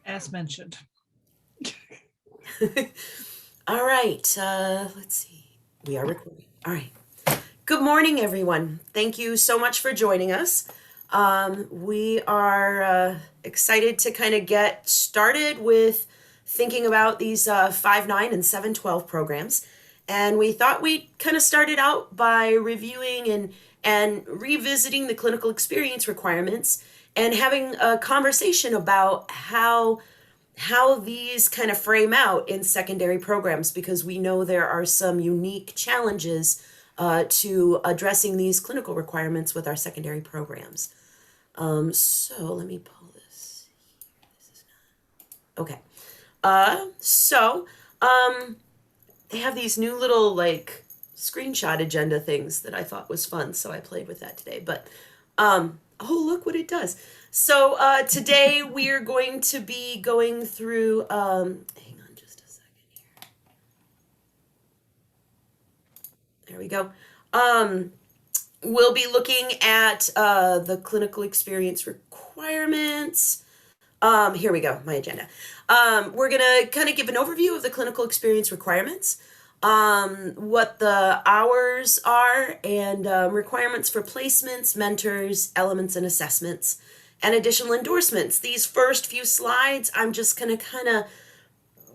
as mentioned. All right, let's see. We are recording. All right. Good morning, everyone. Thank you so much for joining us. We are excited to kind of get started with thinking about these 5-9 and 7-12 programs. And we thought we'd kind of start it out by reviewing and revisiting the clinical experience requirements and having a conversation about how these kind of frame out in secondary programs, because we know there are some unique challenges to addressing these clinical requirements with our secondary programs. So let me pull this. This is not okay. They have these new little like screenshot agenda things that I thought was fun, so I played with that today. But oh, look what it does. So today we are going to be going through. Hang on just a second here. There we go. We'll be looking at the clinical experience requirements. Here we go, my agenda. We're going to kind of give an overview of the clinical experience requirements, what the hours are, and requirements for placements, mentors, elements, and assessments, and additional endorsements. These first few slides, I'm just going to kind of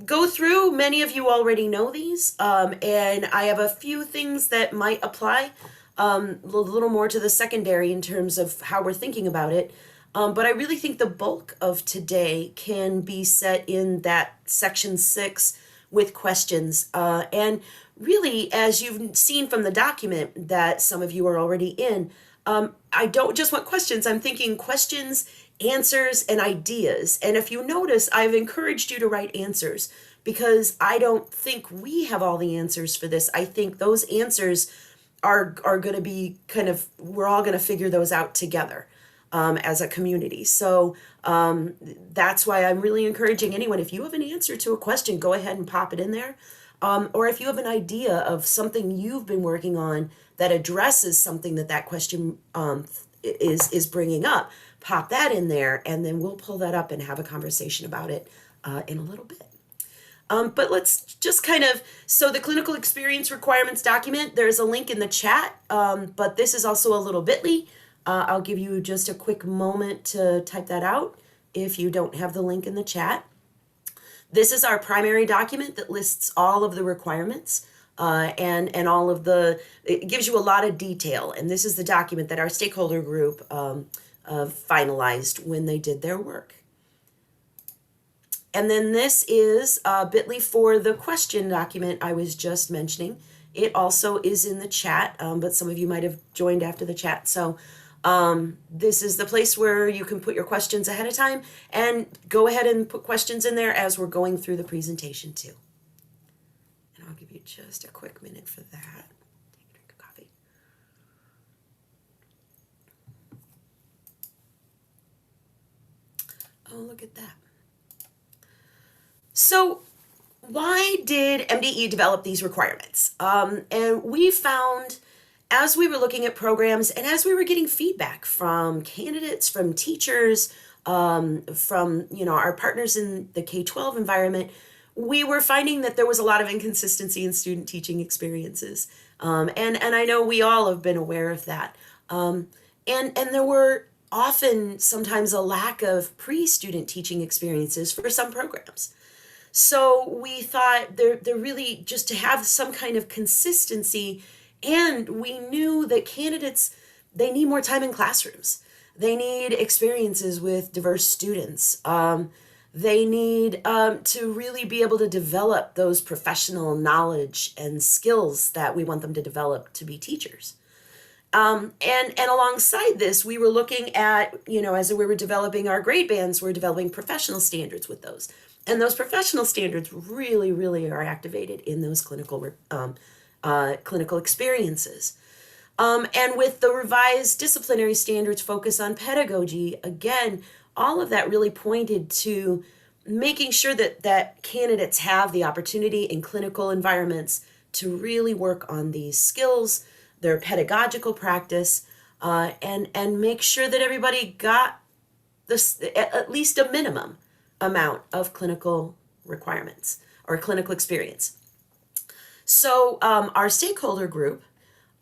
go through. Many of you already know these, and I have a few things that might apply a little more to the secondary in terms of how we're thinking about it. But I really think the bulk of today can be set in that section 6 with questions. And really, as you've seen from the document that some of you are already in, I don't just want questions. I'm thinking questions, answers, and ideas. And if you notice, I've encouraged you to write answers because I don't think we have all the answers for this. I think those answers are going to be kind of, we're all going to figure those out together. As a community. So that's why I'm really encouraging anyone, if you have an answer to a question, go ahead and pop it in there. Or if you have an idea of something you've been working on that addresses something that question is bringing up, pop that in there, and then we'll pull that up and have a conversation about it in a little bit. But let's just kind of, so the clinical experience requirements document, there's a link in the chat, but this is also a little bit.ly. I'll give you just a quick moment to type that out if you don't have the link in the chat. This is our primary document that lists all of the requirements and all of it gives you a lot of detail. And this is the document that our stakeholder group finalized when they did their work. And then this is bit.ly for the question document I was just mentioning. It also is in the chat, but some of you might have joined after the chat. So this is the place where you can put your questions ahead of time and go ahead and put questions in there as we're going through the presentation too. And I'll give you just a quick minute for that. Take a drink of coffee. Oh, look at that. So why did MDE develop these requirements? And we found, as we were looking at programs and as we were getting feedback from candidates, from teachers, from our partners in the K-12 environment, we were finding that there was a lot of inconsistency in student teaching experiences. And I know we all have been aware of that. And there were often sometimes a lack of pre-student teaching experiences for some programs. So we thought they're really just to have some kind of consistency. And we knew that candidates, they need more time in classrooms. They need experiences with diverse students. They need to really be able to develop those professional knowledge and skills that we want them to develop to be teachers. And alongside this, we were looking at, as we were developing our grade bands, we're developing professional standards with those. And those professional standards really, really are activated in those clinical experiences. And with the revised disciplinary standards focus on pedagogy, again, all of that really pointed to making sure that candidates have the opportunity in clinical environments to really work on these skills, their pedagogical practice, and make sure that everybody got this, at least a minimum amount of clinical requirements or clinical experience. So our stakeholder group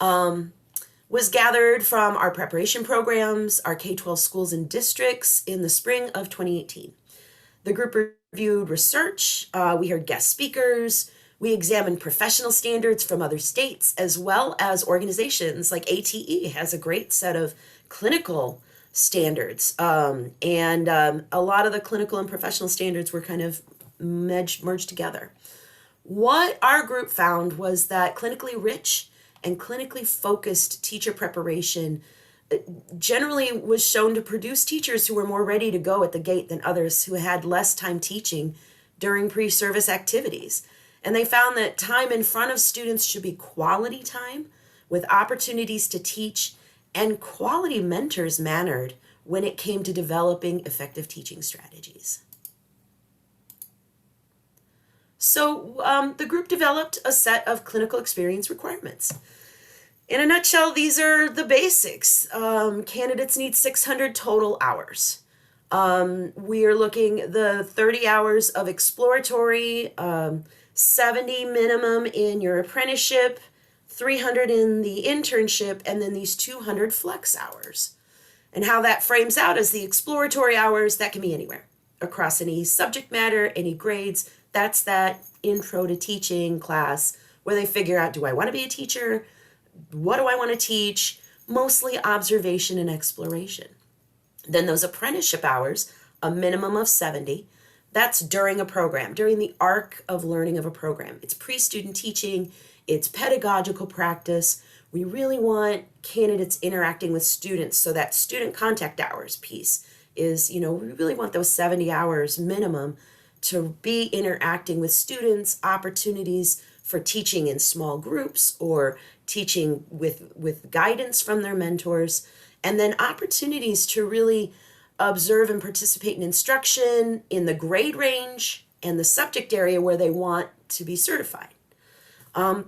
was gathered from our preparation programs, our K-12 schools and districts in the spring of 2018. The group reviewed research, we heard guest speakers, we examined professional standards from other states, as well as organizations like ATE has a great set of clinical standards. And a lot of the clinical and professional standards were kind of merged together. What our group found was that clinically rich and clinically focused teacher preparation generally was shown to produce teachers who were more ready to go at the gate than others who had less time teaching during pre-service activities. And they found that time in front of students should be quality time with opportunities to teach, and quality mentors mattered when it came to developing effective teaching strategies. So the group developed a set of clinical experience requirements. In a nutshell, these are the basics. Candidates need 600 total hours. We are looking the 30 hours of exploratory, 70 minimum in your apprenticeship, 300 in the internship, and then these 200 flex hours. And how that frames out as the exploratory hours, that can be anywhere, across any subject matter, any grades. That's that intro to teaching class where they figure out, do I want to be a teacher? What do I want to teach? Mostly observation and exploration. Then those apprenticeship hours, a minimum of 70. That's during a program, during the arc of learning of a program. It's pre-student teaching, it's pedagogical practice. We really want candidates interacting with students, so that student contact hours piece is, we really want those 70 hours minimum to be interacting with students, opportunities for teaching in small groups or teaching with guidance from their mentors, and then opportunities to really observe and participate in instruction in the grade range and the subject area where they want to be certified.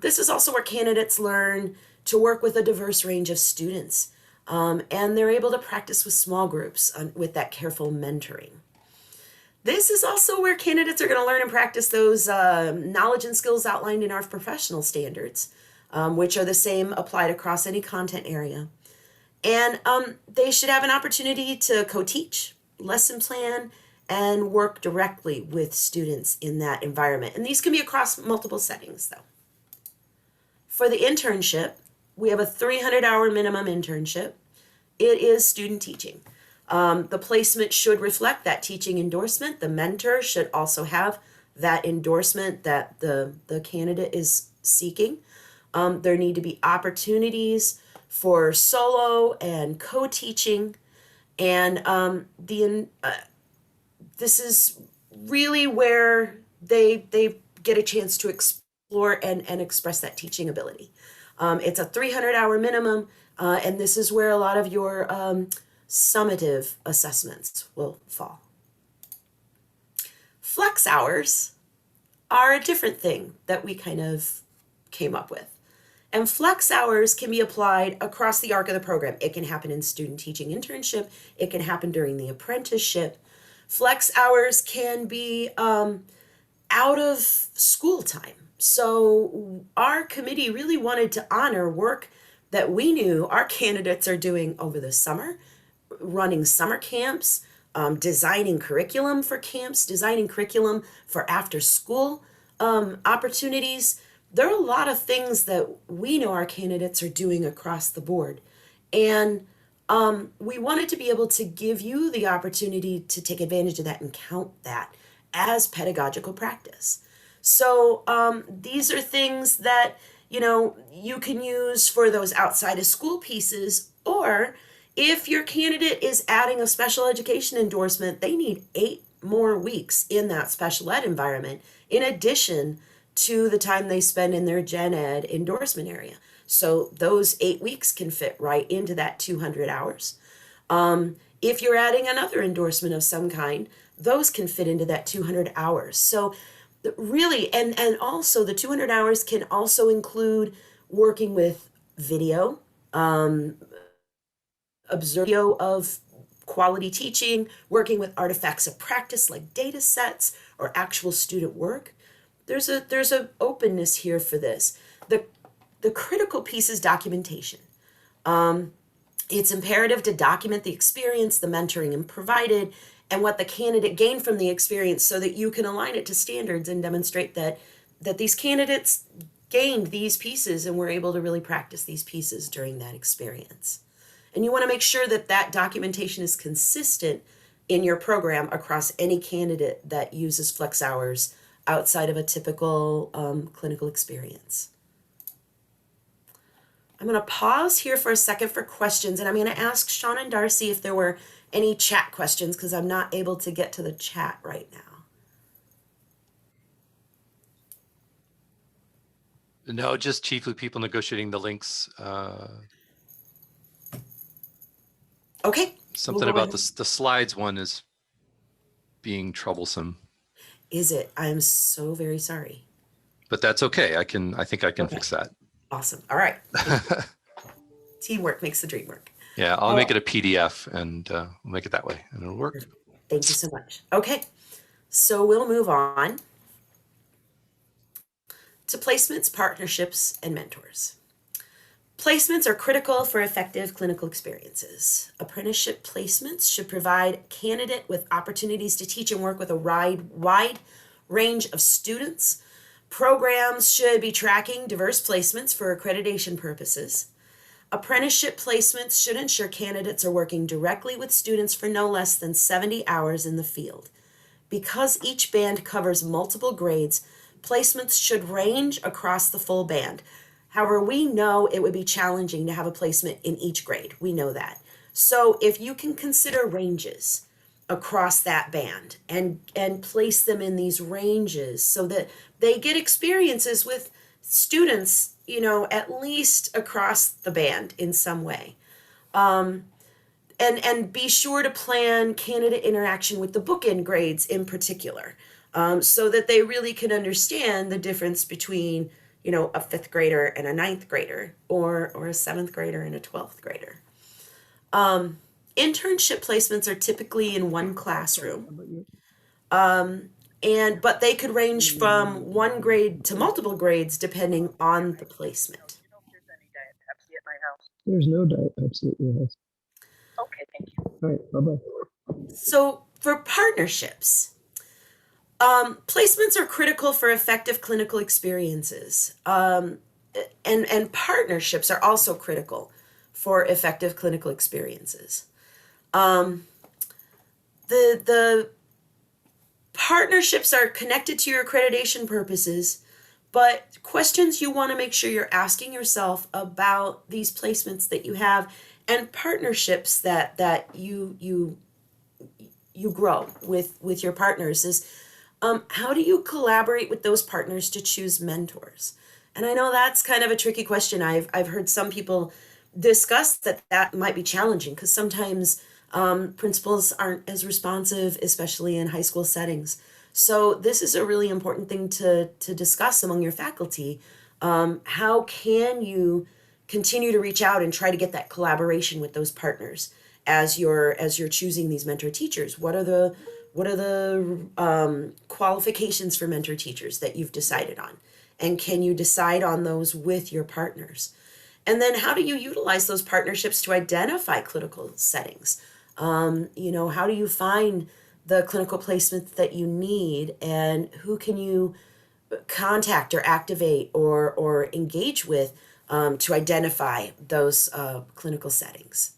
This is also where candidates learn to work with a diverse range of students, and they're able to practice with small groups with that careful mentoring. This is also where candidates are going to learn and practice those knowledge and skills outlined in our professional standards, which are the same applied across any content area. And they should have an opportunity to co-teach, lesson plan, and work directly with students in that environment. And these can be across multiple settings, though. For the internship, we have a 300-hour minimum internship. It is student teaching. The placement should reflect that teaching endorsement. The mentor should also have that endorsement that the candidate is seeking. There need to be opportunities for solo and co-teaching, and this is really where they get a chance to explore and express that teaching ability. It's a 300-hour minimum, and this is where a lot of your summative assessments will fall. Flex hours are a different thing that we kind of came up with. And flex hours can be applied across the arc of the program. It can happen in student teaching internship. It can happen during the apprenticeship. Flex hours can be out of school time. So our committee really wanted to honor work that we knew our candidates are doing over the summer, running summer camps, designing curriculum for camps, designing curriculum for after school opportunities. There are a lot of things that we know our candidates are doing across the board. And we wanted to be able to give you the opportunity to take advantage of that and count that as pedagogical practice. So these are things that, you can use for those outside of school pieces, or if your candidate is adding a special education endorsement, they need 8 more weeks in that special ed environment, in addition to the time they spend in their gen ed endorsement area. So those 8 weeks can fit right into that 200 hours. If you're adding another endorsement of some kind, those can fit into that 200 hours. So really, and also the 200 hours can also include working with video, observe video of quality teaching, working with artifacts of practice like data sets or actual student work. There's a openness here for this. The critical piece is documentation. It's imperative to document the experience, the mentoring and provided, and what the candidate gained from the experience so that you can align it to standards and demonstrate that these candidates gained these pieces and were able to really practice these pieces during that experience. And you want to make sure that that documentation is consistent in your program across any candidate that uses flex hours outside of a typical clinical experience. I'm going to pause here for a second for questions, and I'm going to ask Sean and Darcy if there were any chat questions because I'm not able to get to the chat right now. No, just chiefly people negotiating the links. Okay. Something about the slides one is being troublesome. Is it? I am so very sorry. But that's okay. I think I can fix that. Awesome. All right. Teamwork makes the dream work. Yeah, I'll make it a PDF and we'll make it that way and it'll work. Thank you so much. Okay. So we'll move on to placements, partnerships, and mentors. Placements are critical for effective clinical experiences. Apprenticeship placements should provide a candidate with opportunities to teach and work with a wide range of students. Programs should be tracking diverse placements for accreditation purposes. Apprenticeship placements should ensure candidates are working directly with students for no less than 70 hours in the field. Because each band covers multiple grades, placements should range across the full band. However, we know it would be challenging to have a placement in each grade. We know that. So if you can consider ranges across that band and place them in these ranges so that they get experiences with students, at least across the band in some way. And be sure to plan candidate interaction with the bookend grades in particular, so that they really can understand the difference between a fifth grader and a ninth grader, or a seventh grader and a 12th grader. Internship placements are typically in one classroom, but they could range from one grade to multiple grades depending on the placement. There's no Diet Pepsi at your house. Okay, thank you. All right, bye-bye. So for partnerships, placements are critical for effective clinical experiences, and partnerships are also critical for effective clinical experiences. The partnerships are connected to your accreditation purposes, but questions you want to make sure you're asking yourself about these placements that you have and partnerships that you grow with your partners is, how do you collaborate with those partners to choose mentors? And I know that's kind of a tricky question. I've heard some people discuss that might be challenging because sometimes principals aren't as responsive, especially in high school settings. So this is a really important thing to discuss among your faculty. How can you continue to reach out and try to get that collaboration with those partners as you're choosing these mentor teachers? What are the qualifications for mentor teachers that you've decided on? And can you decide on those with your partners? And then how do you utilize those partnerships to identify clinical settings? How do you find the clinical placement that you need, and who can you contact or activate or engage with to identify those clinical settings?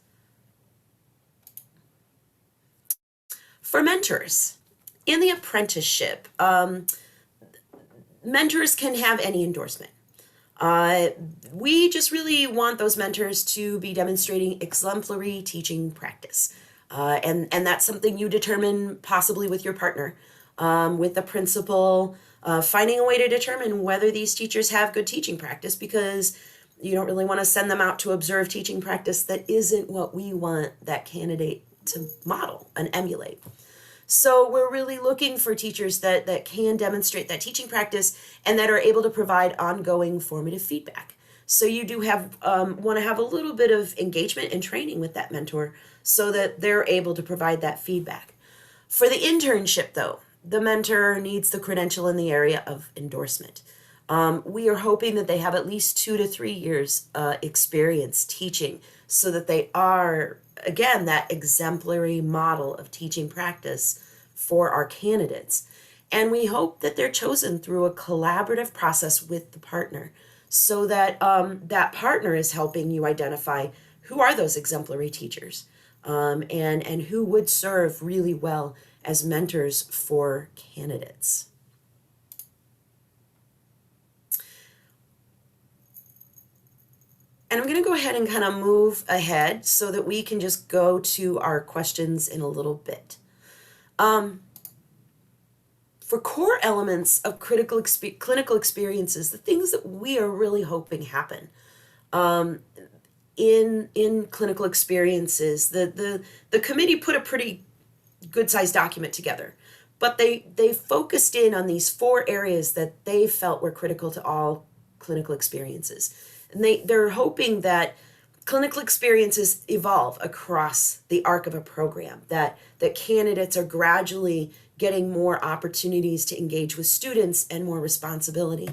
For mentors, in the apprenticeship, mentors can have any endorsement. We just really want those mentors to be demonstrating exemplary teaching practice. And that's something you determine possibly with your partner, with the principal, finding a way to determine whether these teachers have good teaching practice, because you don't really want to send them out to observe teaching practice that isn't what we want that candidate to model and emulate. So we're really looking for teachers that can demonstrate that teaching practice and that are able to provide ongoing formative feedback. So you do want to have a little bit of engagement and training with that mentor so that they're able to provide that feedback. For the internship, though, the mentor needs the credential in the area of endorsement. We are hoping that they have at least 2 to 3 years experience teaching so that they are, again, that exemplary model of teaching practice for our candidates. And we hope that they're chosen through a collaborative process with the partner so that that partner is helping you identify who are those exemplary teachers, and who would serve really well as mentors for candidates. And I'm going to go ahead and kind of move ahead so that we can just go to our questions in a little bit. For core elements of clinical experiences, the things that we are really hoping happen in clinical experiences, the committee put a pretty good sized document together, but they focused in on these 4 areas that they felt were critical to all clinical experiences. And they're hoping that clinical experiences evolve across the arc of a program, that candidates are gradually getting more opportunities to engage with students and more responsibility,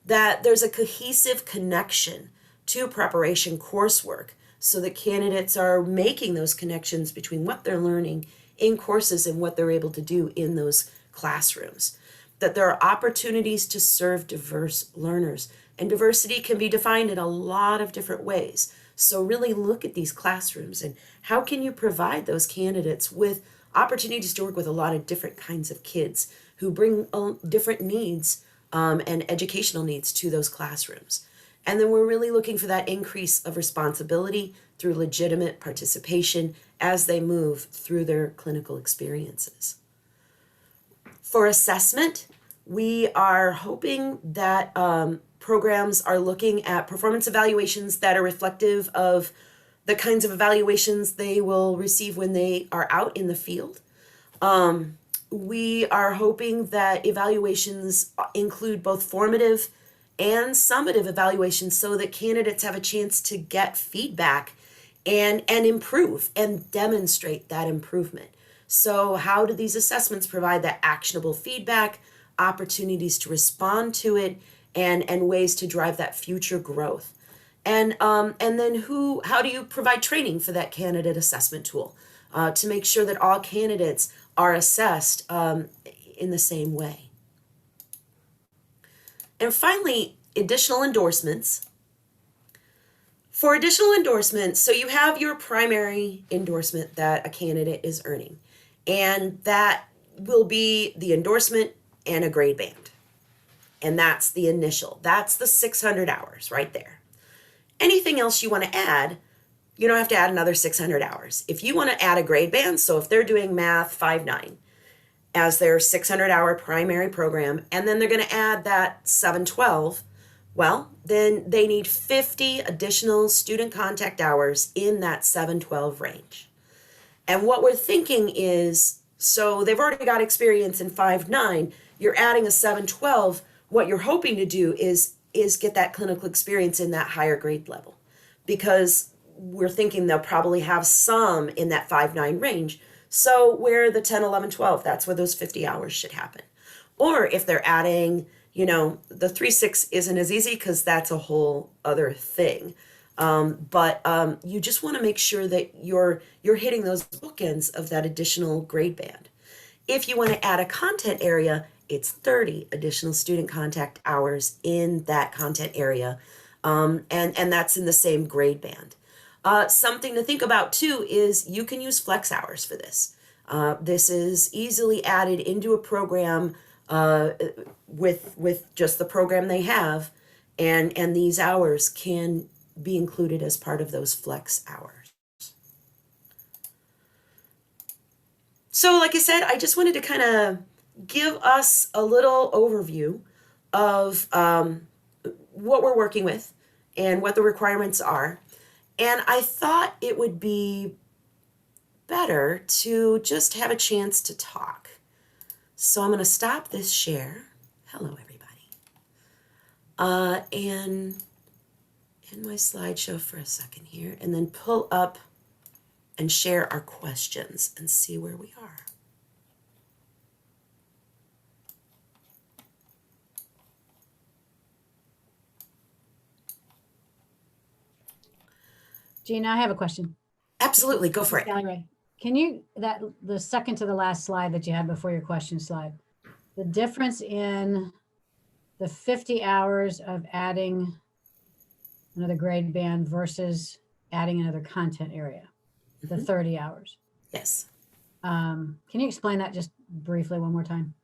that there's a cohesive connection to preparation coursework so that candidates are making those connections between what they're learning in courses and what they're able to do in those classrooms, that there are opportunities to serve diverse learners. And diversity can be defined in a lot of different ways. So really look at these classrooms and how can you provide those candidates with opportunities to work with a lot of different kinds of kids who bring different needs and educational needs to those classrooms. And then we're really looking for that increase of responsibility through legitimate participation as they move through their clinical experiences. For assessment, we are hoping that programs are looking at performance evaluations that are reflective of the kinds of evaluations they will receive when they are out in the field. We are hoping that evaluations include both formative and summative evaluations so that candidates have a chance to get feedback and improve and demonstrate that improvement. So how do these assessments provide that actionable feedback, opportunities to respond to it, and ways to drive that future growth? And then how do you provide training for that candidate assessment tool to make sure that all candidates are assessed in the same way? And finally, additional endorsements. For additional endorsements, so you have your primary endorsement that a candidate is earning, and that will be the endorsement and a grade band. And that's the initial, that's the 600 hours right there. Anything else you want to add, you don't have to add another 600 hours. If you want to add a grade band, so if they're doing math 5-9 as their 600-hour primary program, and then they're going to add that 712, well, then they need 50 additional student contact hours in that 712 range. And what we're thinking is, so they've already got experience in 5-9, you're adding a 712, what you're hoping to do is get that clinical experience in that higher grade level, because we're thinking they'll probably have some in that 5-9 range. So where the 10, 11, 12, that's where those 50 hours should happen. Or if they're adding, the 3-6 isn't as easy because that's a whole other thing. But you just want to make sure that you're hitting those bookends of that additional grade band. If you want to add a content area, it's 30 additional student contact hours in that content area, and that's in the same grade band. Something to think about too is you can use flex hours for this. This is easily added into a program with just the program they have, and these hours can be included as part of those flex hours. So like I said, I just wanted to kind of give us a little overview of what we're working with and what the requirements are. And I thought it would be better to just have a chance to talk. So I'm going to stop this share. Hello, everybody. And in my slideshow for a second here, and then pull up and share our questions and see where we are. Gina, I have a question. Absolutely, go for it. Sally Ray. Can you, the second to the last slide that you had before your question slide, the difference in the 50 hours of adding another grade band versus adding another content area, the 30 hours. Yes. Can you explain that just briefly one more time?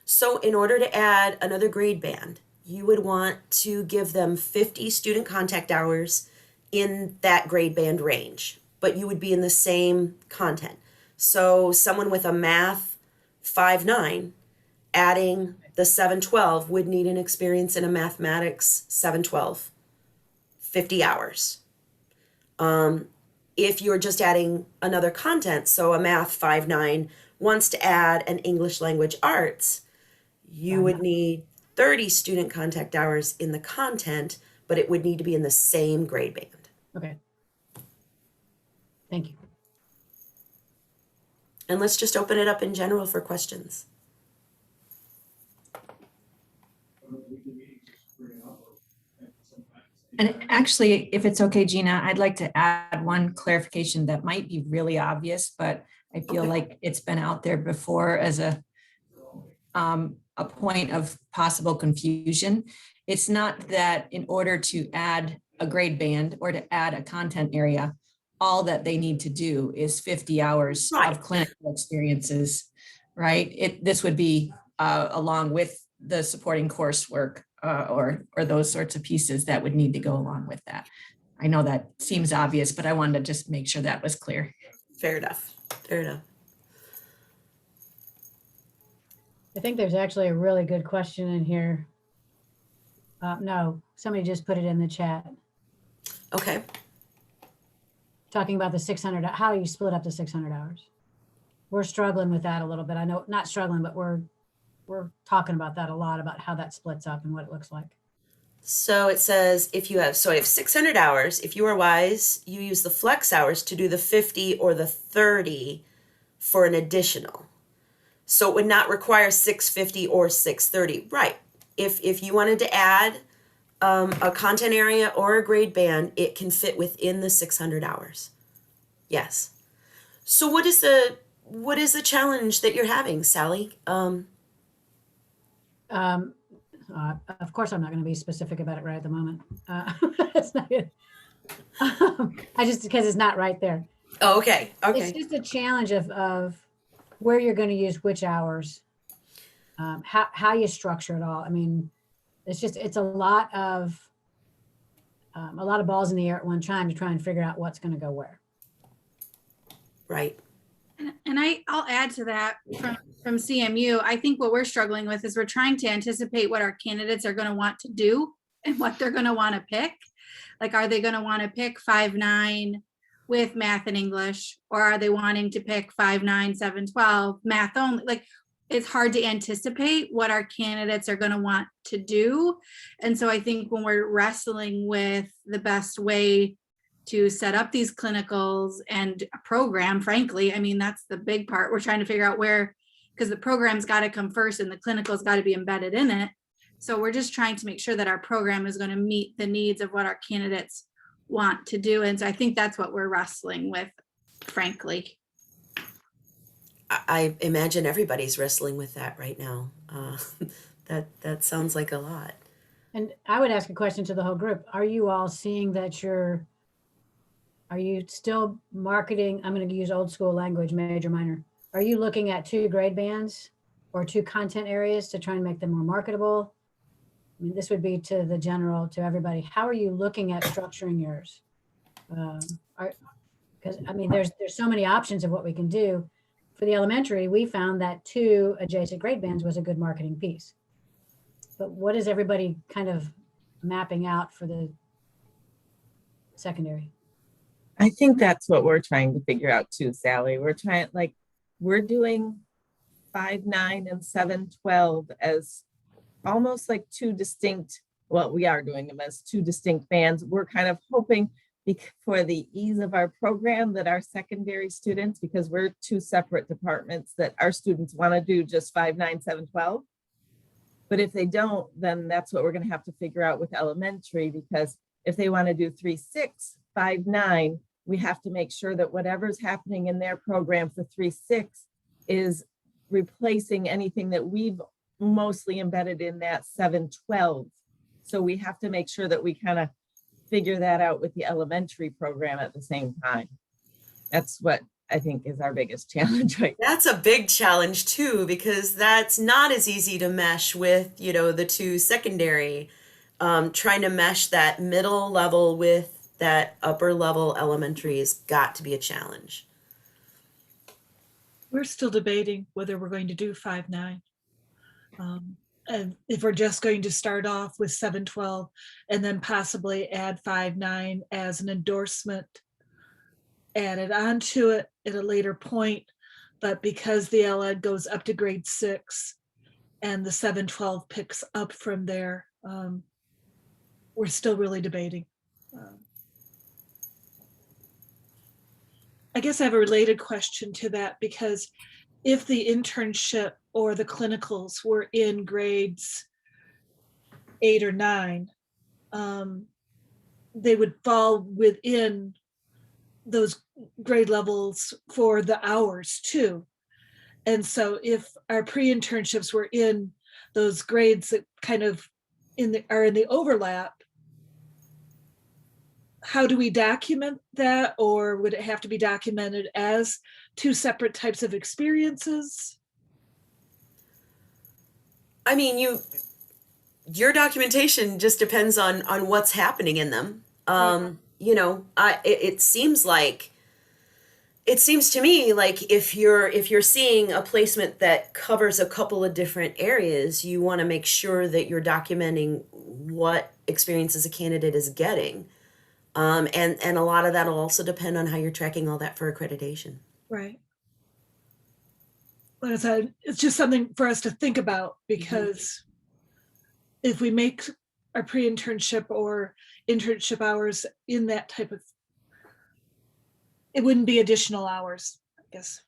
So in order to add another grade band, you would want to give them 50 student contact hours in that grade band range, but you would be in the same content. So someone with a math 5-9 adding the 712 would need an experience in a mathematics 712, 50 hours. If you're just adding another content, so a math 5-9 wants to add an English language arts, you would need 30 student contact hours in the content, but it would need to be in the same grade band. Okay. Thank you. And let's just open it up in general for questions. And actually, if it's okay, Gina, I'd like to add one clarification that might be really obvious, but I feel like it's been out there before as a point of possible confusion. It's not that in order to add a grade band or to add a content area, all that they need to do is 50 hours of clinical experiences, right? This would be along with the supporting coursework or those sorts of pieces that would need to go along with that. I know that seems obvious, but I wanted to just make sure that was clear. Fair enough. Fair enough. I think there's actually a really good question in here. No, somebody just put it in the chat. Okay. Talking about the 600, how you split up the 600 hours. We're struggling with that a little bit. I know, not struggling, but we're talking about that a lot, about how that splits up and what it looks like. So it says I have 600 hours. If you are wise, you use the flex hours to do the 50 or the 30 for an additional. So it would not require 650 or 630. Right. If you wanted to add a content area or a grade band, it can fit within the 600 hours. Yes. So what is the challenge that you're having, Sally? Of course, I'm not going to be specific about it right at the moment. It's not good. I just, because it's not right there. Oh, okay. Okay. It's just a challenge of where you're going to use which hours, how you structure it all. I mean, it's a lot of balls in the air at one time to try and figure out what's going to go where. Right. And I'll add to that from CMU. I think what we're struggling with is we're trying to anticipate what our candidates are going to want to do and what they're going to want to pick. Like, are they going to want to pick 5-9 with math and English, or are they wanting to pick 5-9, 7-12 math only? Like, it's hard to anticipate what our candidates are going to want to do. And so I think when we're wrestling with the best way to set up these clinicals and a program, frankly, I mean, that's the big part. We're trying to figure out where, because the program's got to come first and the clinical's got to be embedded in it. So we're just trying to make sure that our program is going to meet the needs of what our candidates want to do. And so I think that's what we're wrestling with, frankly. I imagine everybody's wrestling with that right now. That sounds like a lot. And I would ask a question to the whole group. Are you all seeing that are you still marketing? I'm going to use old school language, major, minor. Are you looking at 2 grade bands or 2 content areas to try and make them more marketable? I mean, this would be to the general, to everybody. How are you looking at structuring yours? Because I mean, there's so many options of what we can do. For the elementary, we found that 2 adjacent grade bands was a good marketing piece. But what is everybody kind of mapping out for the secondary? I think that's what we're trying to figure out too, Sally. We're doing 5-9 and 7-12 as almost like 2 distinct, well, we are doing them as 2 distinct bands. We're kind of hoping, for the ease of our program, that our secondary students, because we're two separate departments, that our students want to do just 5, 9, 7, 12. But if they don't, then that's what we're going to have to figure out with elementary, because if they want to do 3, 6, 5, 9, we have to make sure that whatever's happening in their program for 3, 6 is replacing anything that we've mostly embedded in that 7, 12. So we have to make sure that we kind of figure that out with the elementary program at the same time. That's what I think is our biggest challenge right now. That's a big challenge too, because that's not as easy to mesh with, the two secondary. Trying to mesh that middle level with that upper level elementary has got to be a challenge. We're still debating whether we're going to do 5, 9. And if we're just going to start off with 7, 12 and then possibly add 5, 9 as an endorsement added onto it at a later point. But because the LED goes up to grade 6 and the 7, 12 picks up from there, we're still really debating. I guess I have a related question to that, because if the internship or the clinicals were in grades 8 or 9, they would fall within those grade levels for the hours too. And so if our pre-internships were in those grades that kind of are in the overlap, how do we document that? Or would it have to be documented as 2 separate types of experiences? I mean, your documentation just depends on what's happening in them. It seems to me like if you're seeing a placement that covers a couple of different areas, you want to make sure that you're documenting what experiences a candidate is getting. And a lot of that will also depend on how you're tracking all that for accreditation. Right. Like I said, it's just something for us to think about, because if we make our pre-internship or internship hours in that type of, it wouldn't be additional hours, I guess,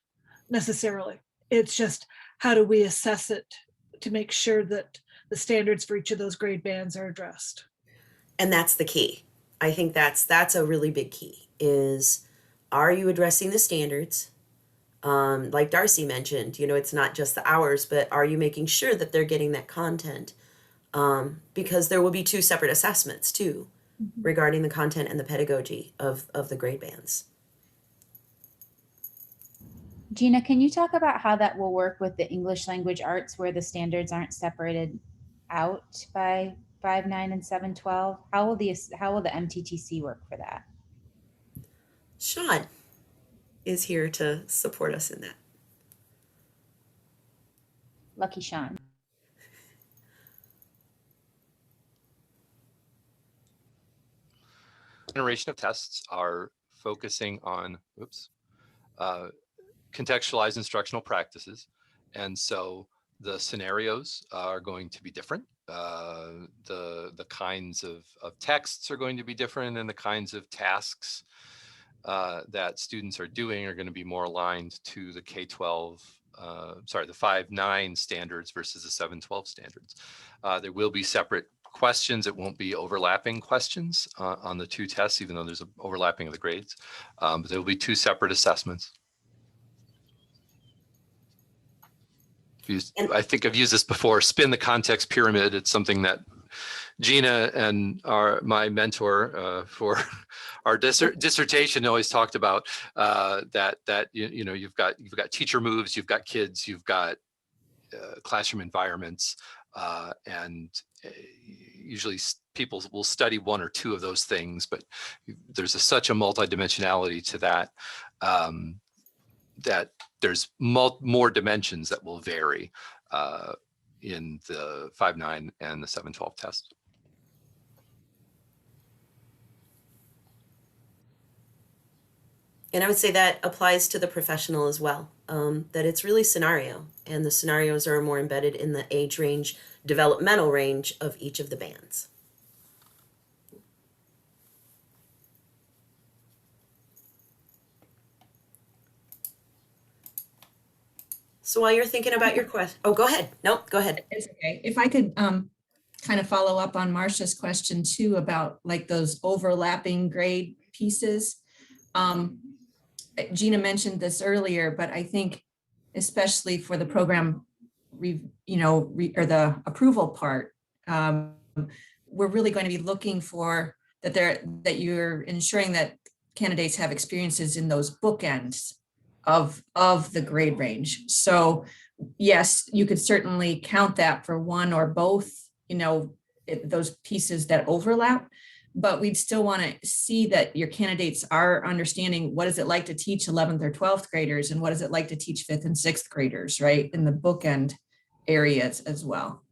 necessarily. It's just, how do we assess it to make sure that the standards for each of those grade bands are addressed? And that's the key. I think that's a really big key, is, are you addressing the standards? Like Darcy mentioned, it's not just the hours, but are you making sure that they're getting that content? Because there will be 2 separate assessments too, regarding the content and the pedagogy of the grade bands. Gina, can you talk about how that will work with the English language arts, where the standards aren't separated out by 5, 9, and 7, 12? How will the MTTC work for that? Sean is here to support us in that. Lucky Sean. Generation of tests are focusing on contextualized instructional practices. And so the scenarios are going to be different. The kinds of texts are going to be different, and the kinds of tasks that students are doing are going to be more aligned to the K-12, the 5-9 standards versus the 7-12 standards. There will be separate questions. It won't be overlapping questions on the 2 tests, even though there's an overlapping of the grades. But there will be 2 separate assessments. I think I've used this before, spin the context pyramid. It's something that Gina and my mentor for our dissertation always talked about, that you've got teacher moves, you've got kids, you've got classroom environments, and usually people will study 1 or 2 of those things, but there's such a multidimensionality to that, that there's more dimensions that will vary in the 5-9 and the 7-12 tests. And I would say that applies to the professional as well, that it's really scenario, and the scenarios are more embedded in the age range, developmental range of each of the bands. So while you're thinking about your question, oh, go ahead. Nope, go ahead. It's okay. If I could kind of follow up on Marcia's question too about like those overlapping grade pieces. Gina mentioned this earlier, but I think especially for the program, or the approval part, we're really going to be looking for that you're ensuring that candidates have experiences in those bookends of the grade range. So yes, you could certainly count that for one or both, those pieces that overlap, but we'd still want to see that your candidates are understanding what is it like to teach 11th or 12th graders and what is it like to teach 5th and 6th graders, right? In the bookend areas as well.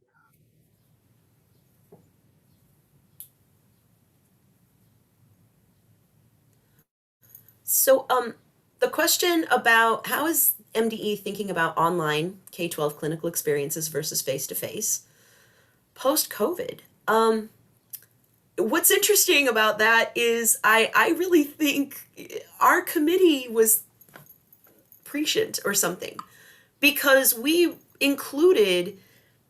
So the question about how is MDE thinking about online K-12 clinical experiences versus face-to-face post-COVID? What's interesting about that is I really think our committee was prescient or something, because we included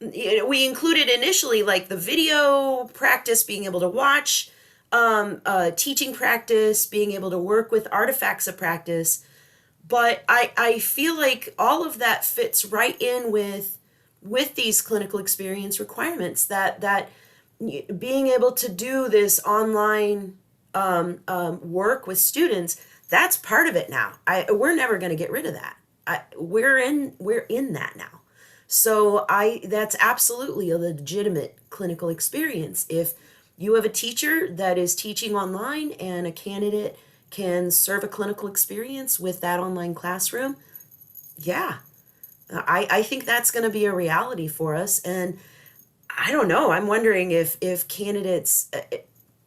initially like the video practice, being able to watch teaching practice, being able to work with artifacts of practice. But I feel like all of that fits right in with these clinical experience requirements, that being able to do this online work with students, that's part of it now. We're never going to get rid of that. We're in that now. So that's absolutely a legitimate clinical experience. If you have a teacher that is teaching online and a candidate can serve a clinical experience with that online classroom, yeah, I think that's going to be a reality for us. And I don't know, I'm wondering if candidates,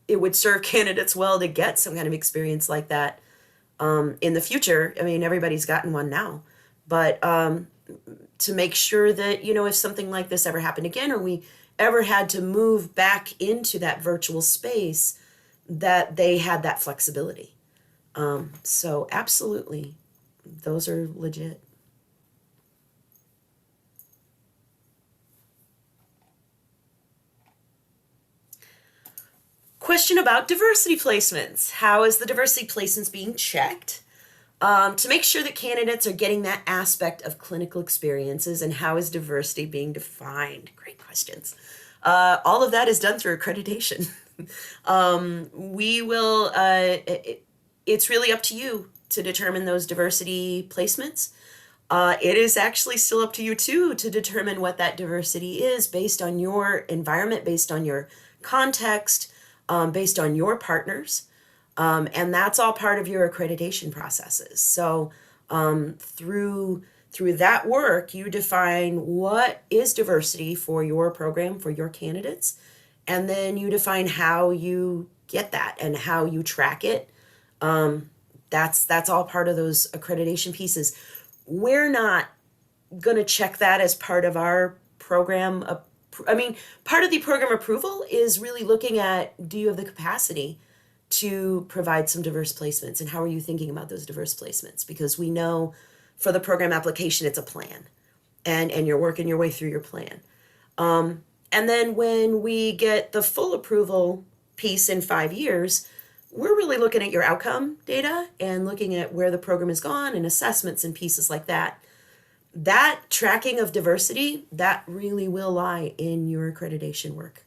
it would serve candidates well to get some kind of experience like that in the future. I mean, everybody's gotten one now, but to make sure that, if something like this ever happened again, or we ever had to move back into that virtual space, that they had that flexibility. So absolutely, those are legit. Question about diversity placements. How is the diversity placements being checked to make sure that candidates are getting that aspect of clinical experiences, and how is diversity being defined? Great questions. All of that is done through accreditation. We will, it's really up to you to determine those diversity placements. It is actually still up to you too to determine what that diversity is based on your environment, based on your context, based on your partners. And that's all part of your accreditation processes. So through that work, you define what is diversity for your program, for your candidates, and then you define how you get that and how you track it. That's all part of those accreditation pieces. We're not going to check that as part of our program. Part of the program approval is really looking at, do you have the capacity to provide some diverse placements, and how are you thinking about those diverse placements? Because we know for the program application, it's a plan, and you're working your way through your plan. And then when we get the full approval piece in 5 years, we're really looking at your outcome data and looking at where the program has gone and assessments and pieces like that. That tracking of diversity, that really will lie in your accreditation work.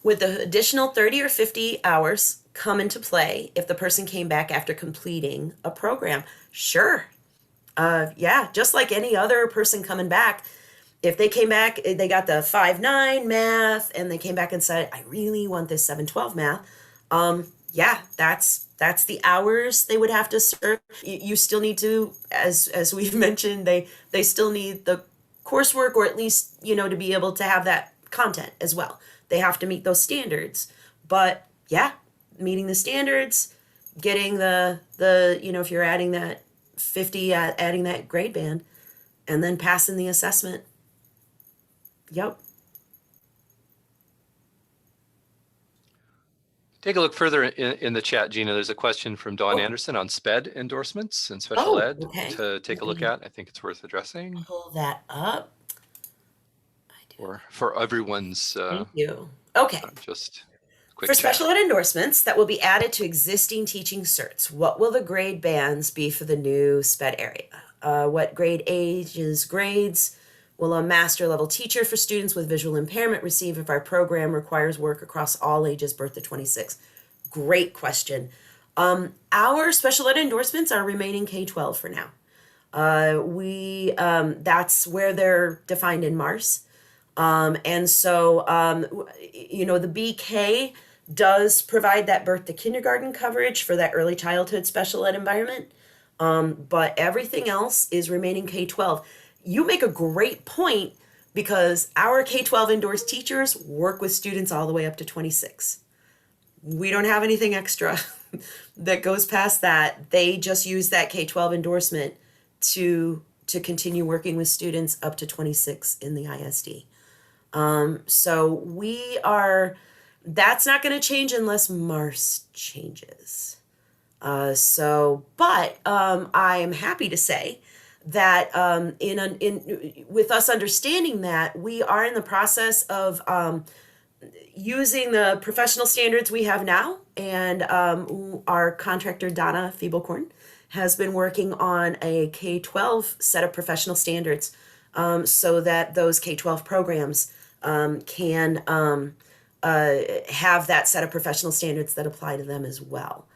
Would the additional 30 or 50 hours come into play if the person came back after completing a program? Sure. Yeah, just like any other person coming back. If they came back, they got the 5-9 math, and they came back and said, I really want this 7-12 math. Yeah, that's the hours they would have to serve. You still need to, as we've mentioned, they still need the coursework, or at least, to be able to have that content as well. They have to meet those standards. But yeah, meeting the standards, getting the if you're adding that 50, adding that grade band, and then passing the assessment. Yep. Take a look further in the chat, Gina. There's a question from Dawn Oh. Anderson on SPED endorsements and special Oh, ed okay. to take a look at. I think it's worth addressing. Pull that up. Or for everyone's Thank you. Okay. just quick For chat. special ed endorsements that will be added to existing teaching certs, what will the grade bands be for the new SPED area? What grade ages grades will a master level teacher for students with visual impairment receive if our program requires work across all ages birth to 26? Great question. Our special ed endorsements are remaining K-12 for now. That's where they're defined in MARS. And so, the BK does provide that birth to kindergarten coverage for that early childhood special ed environment. But everything else is remaining K-12. You make a great point because our K-12 endorsed teachers work with students all the way up to 26. We don't have anything extra that goes past that. They just use that K-12 endorsement to continue working with students up to 26 in the ISD. So that's not going to change unless MARS changes. But I am happy to say that with us understanding that, we are in the process of using the professional standards we have now, and our contractor Donna Feeblecorn has been working on a K-12 set of professional standards, so that those K-12 programs can have that set of professional standards that apply to them as well.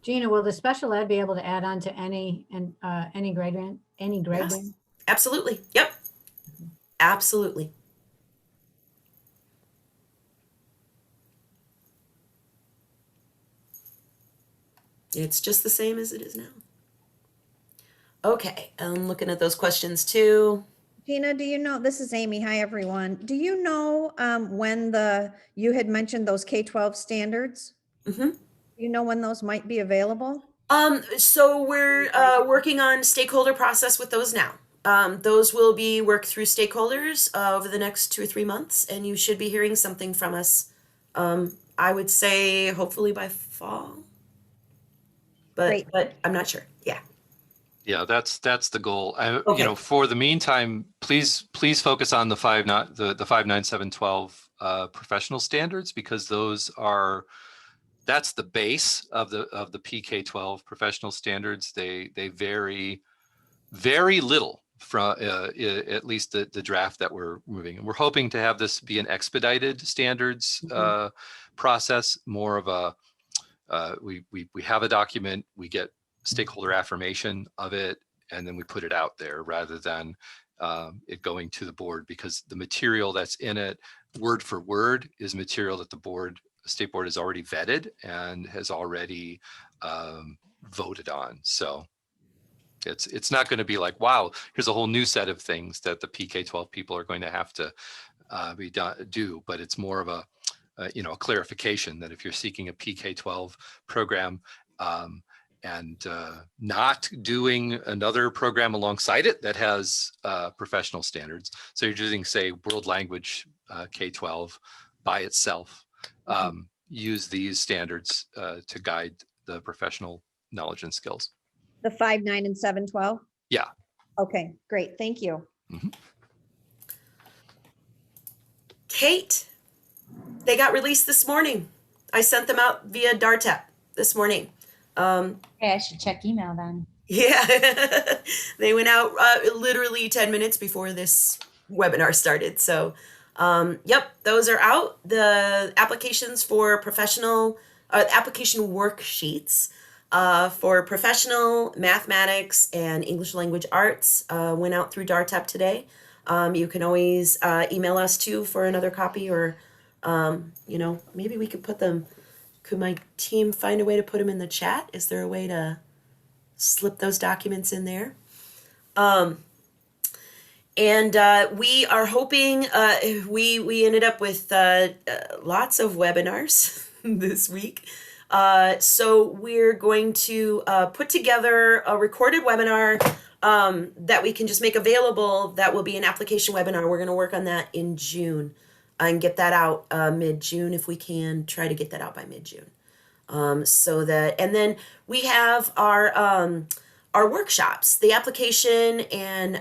Gina, will the special ed be able to add on to any grade band? Yes, band? absolutely. Yep. Absolutely. It's just the same as it is now. Okay, I'm looking at those questions too. Gina, do you know, this is Amy. Hi, everyone. Do you know when you had mentioned those K-12 standards? Mm-hmm. Do you know when those might be available? So we're working on stakeholder process with those now. Those will be worked through stakeholders over the next 2 or 3 months, and you should be hearing something from us. I would say hopefully by fall, Great. but I'm not sure. Yeah. Yeah, that's the goal. Okay. For the meantime, please focus on the 59712 professional standards, because that's the base of the PK12 professional standards. They vary very little from at least the draft that we're moving. And we're hoping to have this be an expedited standards process, more of a we have a document, we get stakeholder affirmation of it, and then we put it out there rather than it going to the board, because the material that's in it word for word is material that the state board has already vetted and has already voted on. So it's not going to be like, wow, here's a whole new set of things that the PK12 people are going to have to do, but it's more of a clarification that if you're seeking a PK12 program and not doing another program alongside it that has professional standards, so you're using, say, world language K12 by itself, use these standards to guide the professional knowledge and skills. The 5, 9, and 7, 12? Yeah. Okay, great. Thank you. Mm-hmm. Kate, they got released this morning. I sent them out via DARTEP this morning. Okay, I should check email then. Yeah, they went out literally 10 minutes before this webinar started. So, yep, those are out. The applications for professional, application worksheets for professional mathematics and English language arts went out through DARTEP today. You can always email us too for another copy, or, maybe we could put them. Could my team find a way to put them in the chat? Is there a way to slip those documents in there? And we are hoping, we ended up with lots of webinars this week. So we're going to put together a recorded webinar that we can just make available. That will be an application webinar. We're going to work on that in June. and get that out mid-June if we can. Try to get that out by mid-June. So that, and then we have our workshops, the application and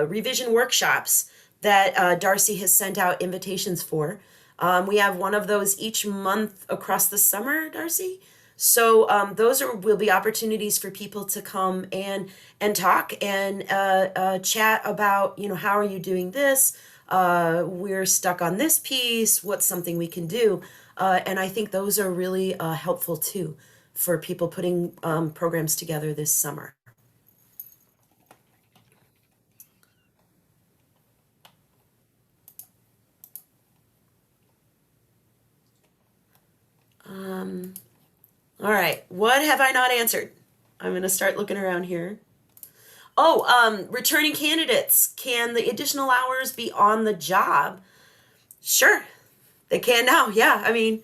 revision workshops that Darcy has sent out invitations for. We have one of those each month across the summer, Darcy. So those will be opportunities for people to come and talk and chat about, how are you doing this? We're stuck on this piece. What's something we can do? And I think those are really helpful too for people putting programs together this summer. All right, what have I not answered? I'm going to start looking around here. Oh, returning candidates. Can the additional hours be on the job? Sure, they can now. Yeah, I mean,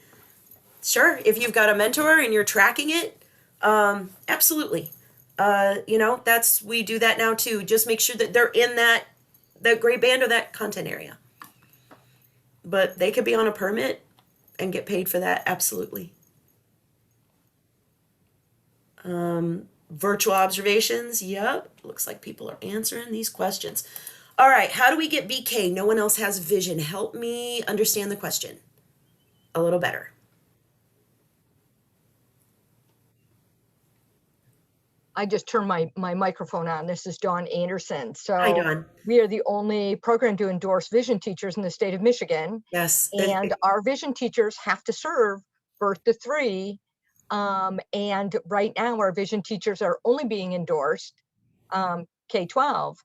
sure. If you've got a mentor and you're tracking it, absolutely. We do that now too. Just make sure that they're in that grade band or that content area. But they could be on a permit and get paid for that, absolutely. Virtual observations, yep. Looks like people are answering these questions. All right, how do we get BK? No one else has vision. Help me understand the question a little better. I just turned my microphone on. This is Dawn Anderson. Hi, So Dawn. we are the only program to endorse vision teachers in the state of Michigan. Yes. And our vision teachers have to serve birth to 3. And right now our vision teachers are only being endorsed K-12.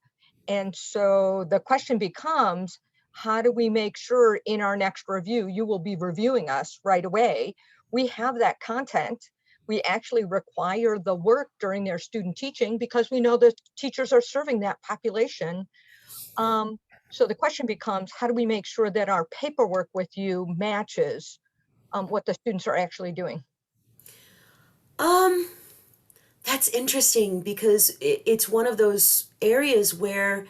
And so the question becomes, how do we make sure in our next review, you will be reviewing us right away? We have that content. We actually require the work during their student teaching because we know the teachers are serving that population. So the question becomes, how do we make sure that our paperwork with you matches what the students are actually doing? That's interesting because it's one of those areas where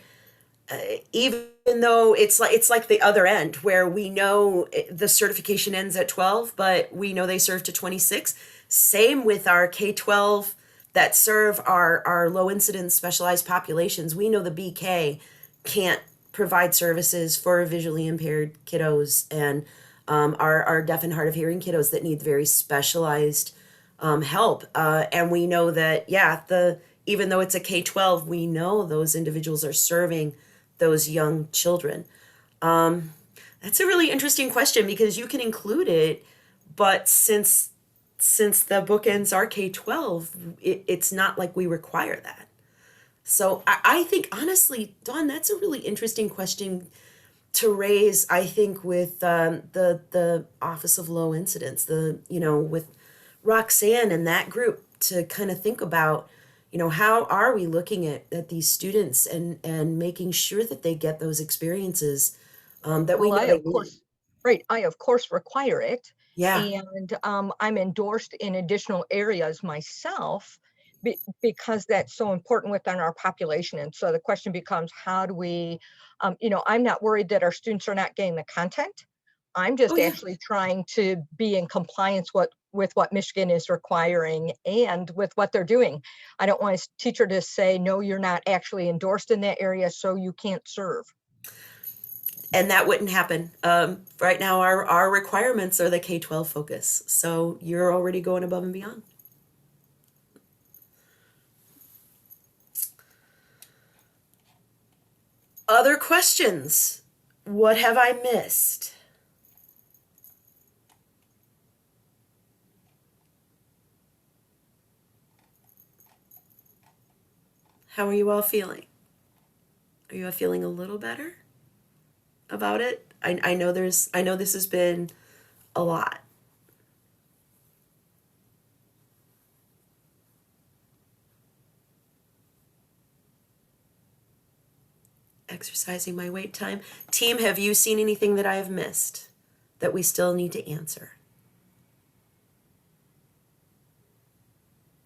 even though it's like the other end where we know the certification ends at 12, but we know they serve to 26. Same with our K-12 that serve our low incidence specialized populations. We know the BK can't provide services for visually impaired kiddos and our deaf and hard of hearing kiddos that need very specialized help. And we know that, even though it's a K-12, we know those individuals are serving those young children. That's a really interesting question because you can include it, but since the bookends are K-12, it's not like we require that. So I think honestly, Dawn, that's a really interesting question to raise. I think with the Office of Low Incidence, with Roxanne and that group to kind of think about, how are we looking at these students and making sure that they get those experiences that we know they need. Right, I of course require it. Yeah. And I'm endorsed in additional areas myself because that's so important within our population. And so the question becomes, how do we, I'm not worried that our students are not getting the content. I'm just actually trying to be in compliance with what Michigan is requiring and with what they're doing. I don't want a teacher to say, no, you're not actually endorsed in that area, so you can't serve. And that wouldn't happen. Right now, our requirements are the K-12 focus. So you're already going above and beyond. Other questions? What have I missed? How are you all feeling? Are you all feeling a little better about it? I know this has been a lot. Exercising my wait time. Team, have you seen anything that I have missed that we still need to answer?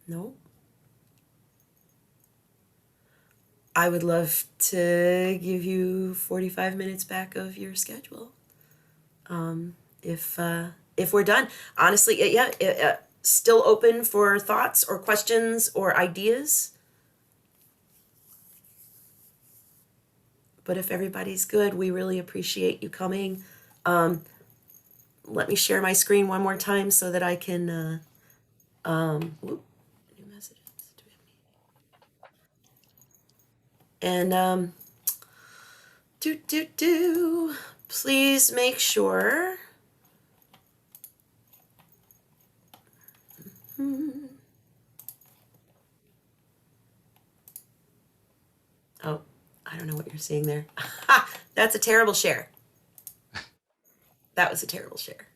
No? I would love to give you 45 minutes back of your schedule. if we're done. Honestly, still open for thoughts or questions or ideas. But if everybody's good, we really appreciate you coming. Let me share my screen one more time so that I can, new messages. Do we have any? And, please make sure. Oh, I don't know what you're seeing there. That's a terrible share. That was a terrible share.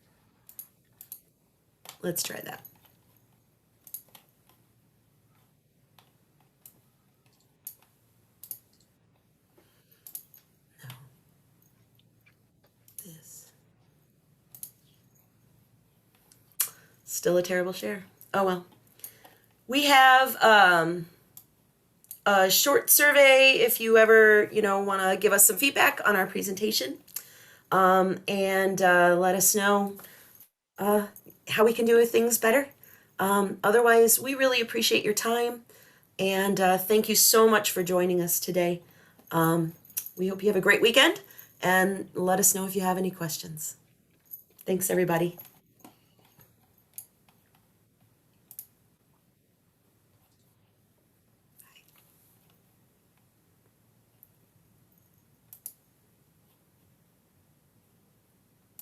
Let's try that. No. This. Still a terrible share. Oh well. We have a short survey if you ever, want to give us some feedback on our presentation. And let us know how we can do things better. Otherwise, we really appreciate your time. And thank you so much for joining us today. We hope you have a great weekend. And let us know if you have any questions. Thanks, everybody.